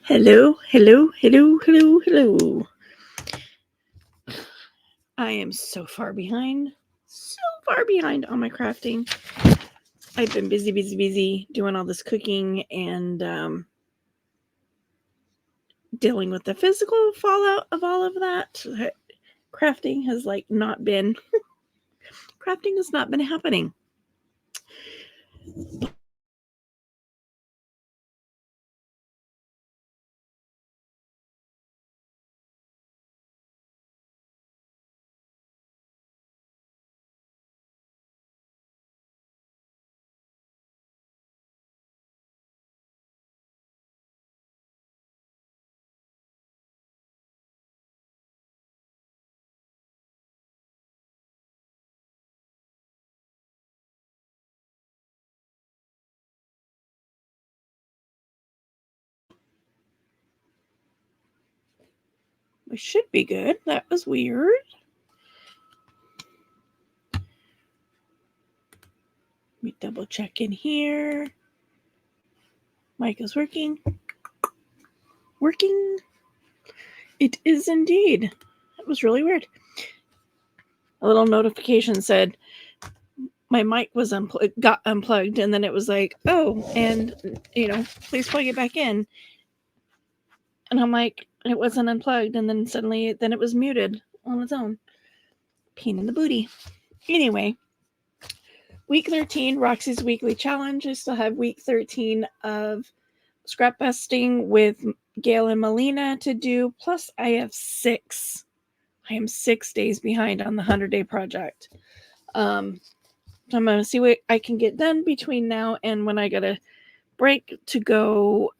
Hello, hello, hello, hello, hello. I am so far behind on my crafting. I've been busy doing all this cooking and dealing with the physical fallout of all of that. Crafting has not been crafting has not been happening. We should be good. That was weird. Let me double check in here. Mic is working. Working. It is indeed. That was really weird. A little notification said my mic was got unplugged, and then it was like, oh, and please plug it back in. And I'm like, it wasn't unplugged, and then suddenly it was muted on its own. Pain in the booty. Anyway, week 13, Roxy's weekly challenge. I still have week 13 of scrap busting with Gail and Melina to do. Plus, I am 6 days behind on the 100-day project. So I'm going to see what I can get done between now and when I got to break to go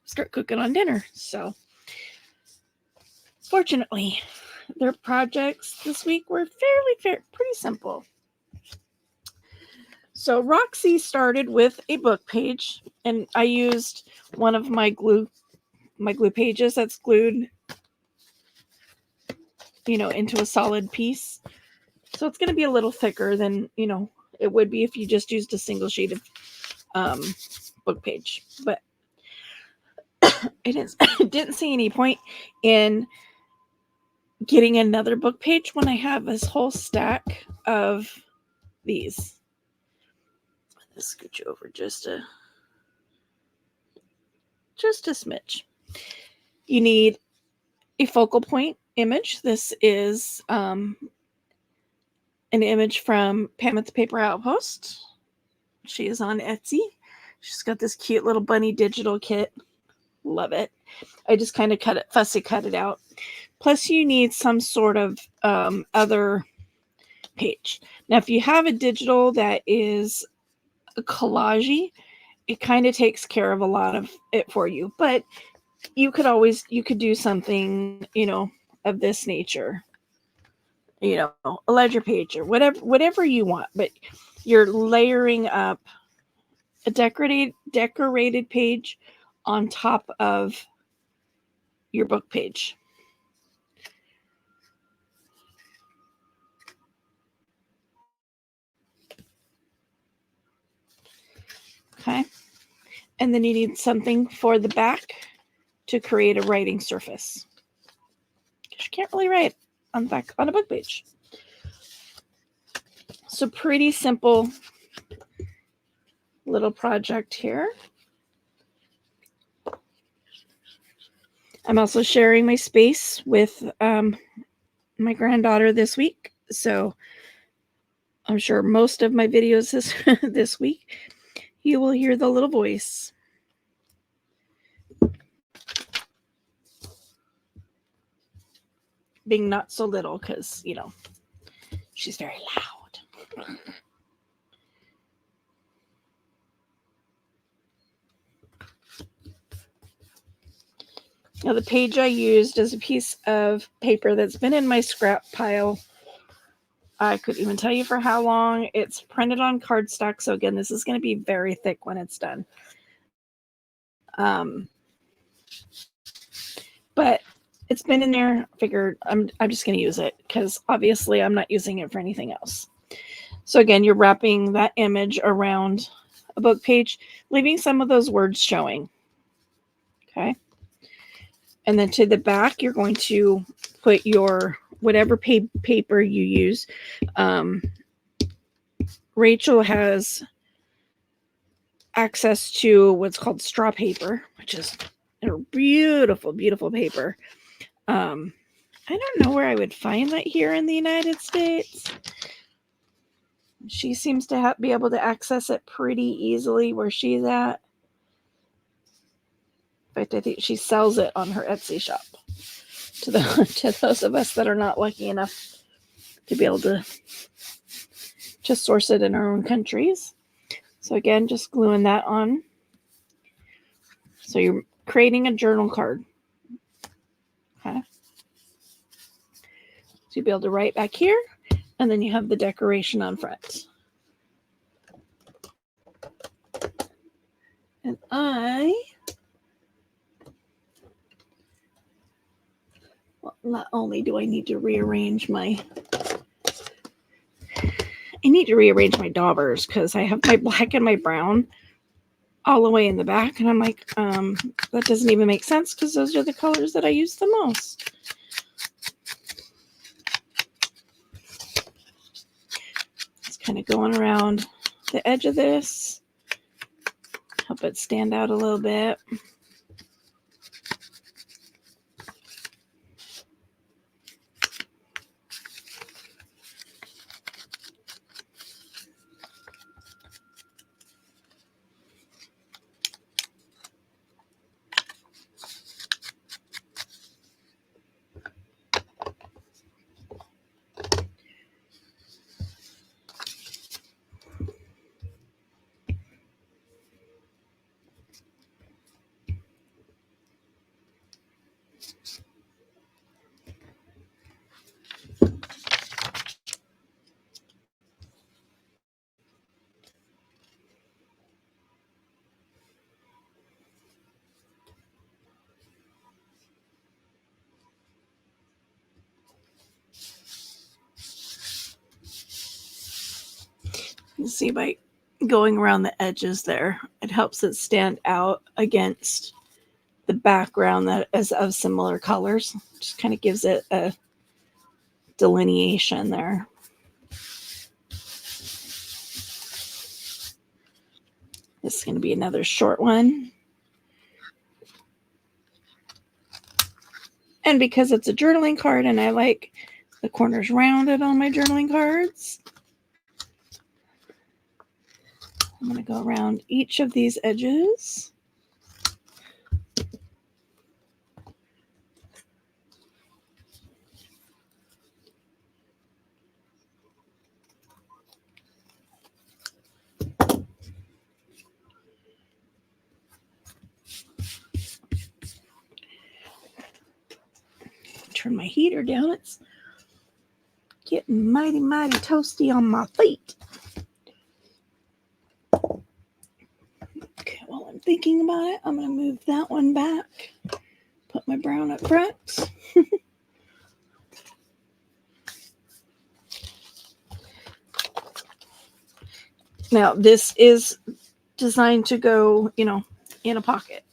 start cooking on dinner. So fortunately, their projects this week were pretty simple. So Roxy started with a book page, and I used one of my glue pages that's glued into a solid piece. So it's going to be a little thicker than it would be if you just used a single sheet of book page. But I didn't see any point in getting another book page when I have this whole stack of these. Let's scooch over just a smidge. You need a focal point image. This is an image from Pam at the Paper Outpost. She is on Etsy. She's got this cute little bunny digital kit. Love it. I just kind of fussy cut it out. Plus, you need some sort of other page. Now, if you have a digital that is a collage, it kind of takes care of a lot of it for you. But you could do something, of this nature. A ledger page or whatever you want. But you're layering up a decorated page on top of your book page. Okay. And then you need something for the back to create a writing surface. You can't really write on the back on a book page. So pretty simple little project here. I'm also sharing my space with my granddaughter this week. So I'm sure most of my videos this week, you will hear the little voice. Being not so little because, she's very loud. Now, the page I used is a piece of paper that's been in my scrap pile. I couldn't even tell you for how long. It's printed on cardstock. So again, this is going to be very thick when it's done. But it's been in there. I figured I'm just going to use it because obviously I'm not using it for anything else. So again, you're wrapping that image around a book page, leaving some of those words showing. Okay. And then to the back, you're going to put your whatever paper you use. Rachel has access to what's called straw paper, which is a beautiful, beautiful paper. I don't know where I would find that here in the United States. She seems to be able to access it pretty easily where she's at. In fact, I think she sells it on her Etsy shop to those of us that are not lucky enough to be able to source it in our own countries. So again, just gluing that on. So you're creating a journal card. Okay. So you'll be able to write back here, and then you have the decoration on front. And not only do I need to rearrange my daubers because I have my black and my brown all the way in the back, and I'm like, that doesn't even make sense because those are the colors that I use the most. Just kind of going around the edge of this, help it stand out a little bit. You see, by going around the edges there, it helps it stand out against the background that is of similar colors. Just kind of gives it a delineation there. This is going to be another short one. And because it's a journaling card and I like the corners rounded on my journaling cards, I'm going to go around each of these edges. Turn my heater down. It's getting mighty, mighty toasty on my feet. Okay, while I'm thinking about it, I'm going to move that one back. Put my brown up front. Now, this is designed to go, in a pocket.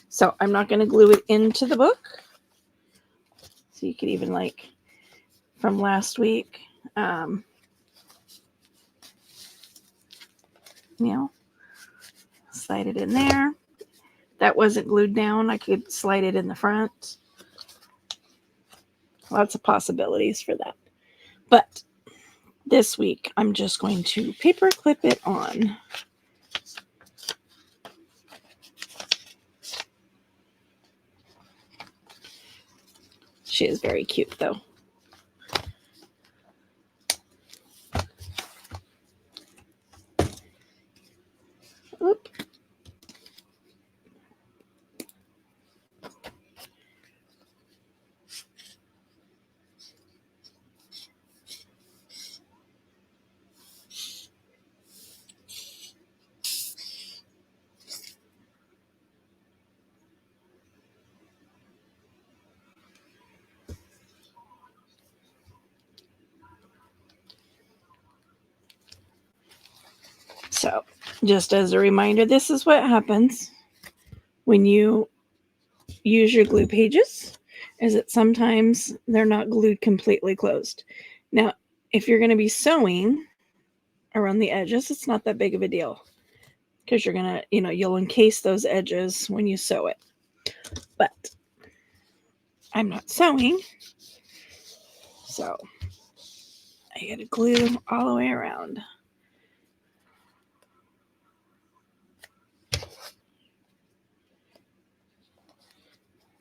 So I'm not going to glue it into the book. So you could even, like, from last week, slide it in there. That wasn't glued down. I could slide it in the front. Lots of possibilities for that. But this week, I'm just going to paper clip it on. She is very cute, though. Oop. So, just as a reminder, this is what happens when you use your glue pages, is that sometimes they're not glued completely closed. Now, if you're going to be sewing around the edges, it's not that big of a deal because you're going to, you'll encase those edges when you sew it. But I'm not sewing, so I got to glue all the way around.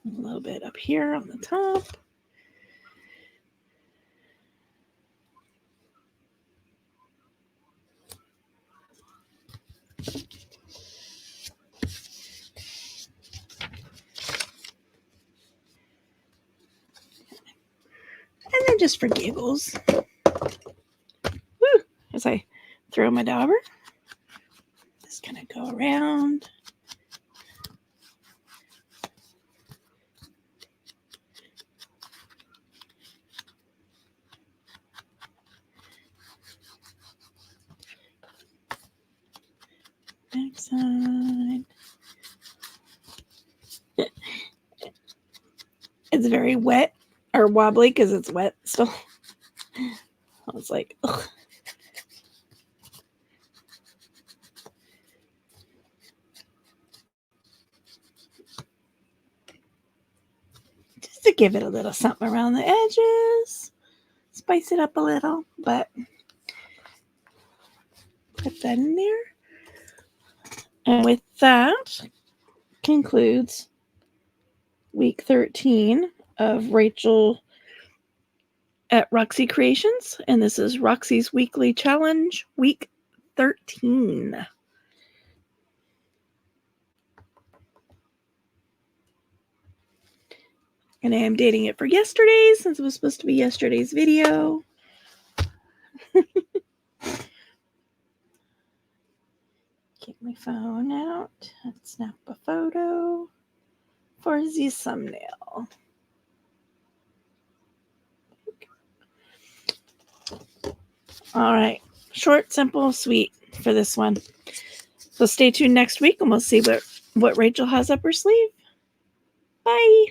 A little bit up here on the top. And then just for giggles, woo, as I throw my dauber, just gonna go around. Back side. It's very wet or wobbly because it's wet still. I was like, ugh. Just to give it a little something around the edges, spice it up a little, but put that in there. And with that concludes week 13 of Rachel at Roxy Creations, and this is Roxy's Weekly Challenge, week 13. And I am dating it for yesterday since it was supposed to be yesterday's video. Get my phone out and snap a photo for the thumbnail. All right. Short, simple, sweet for this one. So stay tuned next week and we'll see what Rachel has up her sleeve. Bye.